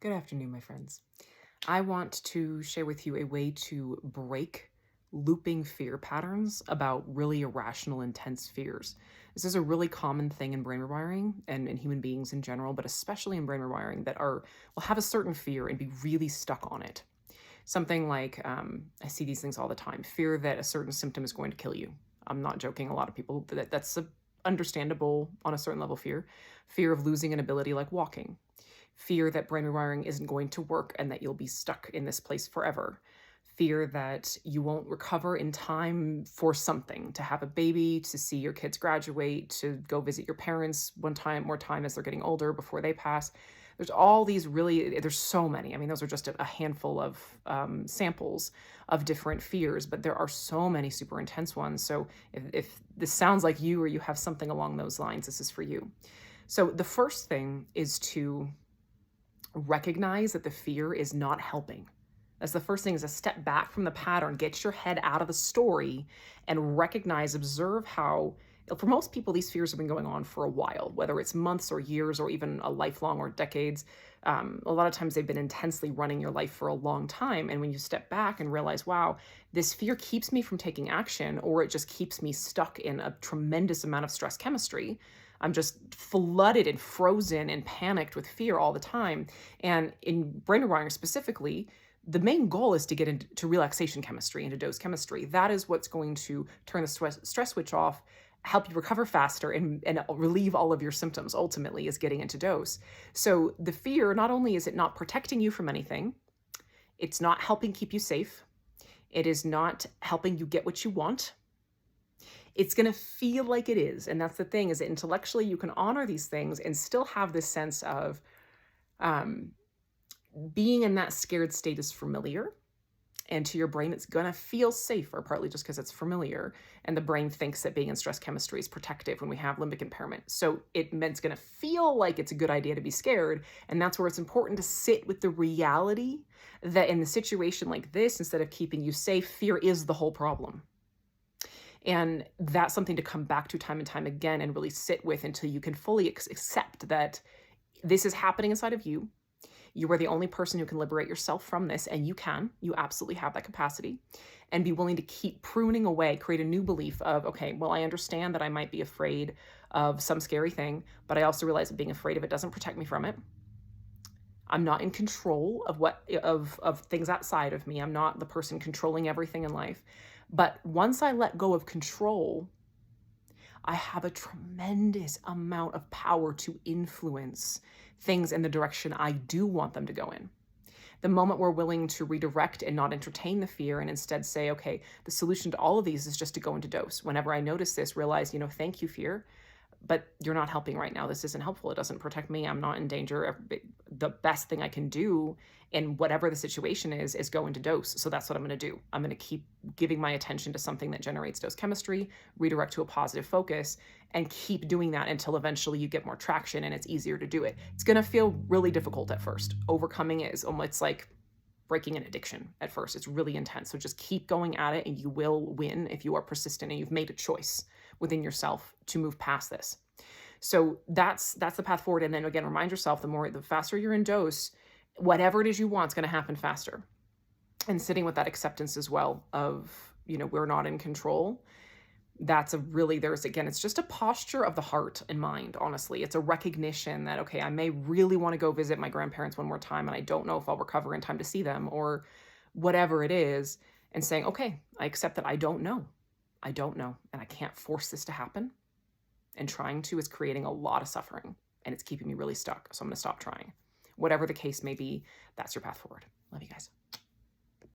Good afternoon, my friends. I want to share with you a way to break looping fear patterns about really irrational, intense fears. This is a really common thing in brain rewiring and in human beings in general, but especially in brain rewiring that will have a certain fear and be really stuck on it. Something like, I see these things all the time, fear that a certain symptom is going to kill you. I'm not joking. A lot of people, that's a understandable on a certain level fear of losing an ability like walking, fear that brain rewiring isn't going to work and that you'll be stuck in this place forever, fear that you won't recover in time for something, to have a baby, to see your kids graduate, to go visit your parents one time more time as they're getting older before they pass. There's all these there's so many. I mean, those are just a handful of samples of different fears, but there are so many super intense ones. So if this sounds like you or you have something along those lines, this is for you. So the first thing is to recognize that the fear is not helping. That's the first thing, is a step back from the pattern, get your head out of the story and recognize, observe how, for most people, these fears have been going on for a while, whether it's months or years or even a lifelong or decades. A lot of times they've been intensely running your life for a long time. And when you step back and realize, wow, this fear keeps me from taking action, or it just keeps me stuck in a tremendous amount of stress chemistry. I'm just flooded and frozen and panicked with fear all the time. And in brain rewiring specifically, the main goal is to get into relaxation chemistry, into dose chemistry. That is what's going to turn the stress switch off, help you recover faster, and relieve all of your symptoms, ultimately, is getting into dose. So the fear, not only is it not protecting you from anything, it's not helping keep you safe, it is not helping you get what you want. It's going to feel like it is. And that's the thing, is that intellectually you can honor these things and still have this sense of being in that scared state is familiar. And to your brain, it's going to feel safer, partly just because it's familiar. And the brain thinks that being in stress chemistry is protective when we have limbic impairment. So it's going to feel like it's a good idea to be scared. And that's where it's important to sit with the reality that in a situation like this, instead of keeping you safe, fear is the whole problem. And that's something to come back to time and time again and really sit with until you can fully accept that this is happening inside of you. You are the only person who can liberate yourself from this, and you absolutely have that capacity, and be willing to keep pruning away, create a new belief of, okay, well, I understand that I might be afraid of some scary thing, but I also realize that being afraid of it doesn't protect me from it. I'm not in control of things outside of me. I'm not the person controlling everything in life. But once I let go of control, I have a tremendous amount of power to influence things in the direction I do want them to go in. The moment we're willing to redirect and not entertain the fear and instead say, okay, the solution to all of these is just to go into dose. Whenever I notice this, realize, thank you, fear, but you're not helping right now. This isn't helpful. It doesn't protect me. I'm not in danger. The best thing I can do in whatever the situation is go into dose. So that's what I'm going to do. I'm going to keep giving my attention to something that generates dose chemistry, redirect to a positive focus, and keep doing that until eventually you get more traction and it's easier to do it. It's going to feel really difficult at first. Overcoming it is almost like breaking an addiction at first. It's really intense. So just keep going at it and you will win if you are persistent and you've made a choice within yourself to move past this. So that's the path forward. And then again, remind yourself, the faster you're in dose, whatever it is you want is going to happen faster. And sitting with that acceptance as well of, we're not in control. It's just a posture of the heart and mind, honestly. It's a recognition that, okay, I may really want to go visit my grandparents one more time and I don't know if I'll recover in time to see them or whatever it is, and saying, okay, I accept that I don't know. I don't know, and I can't force this to happen. And trying to is creating a lot of suffering, and it's keeping me really stuck. So I'm going to stop trying. Whatever the case may be, that's your path forward. Love you guys.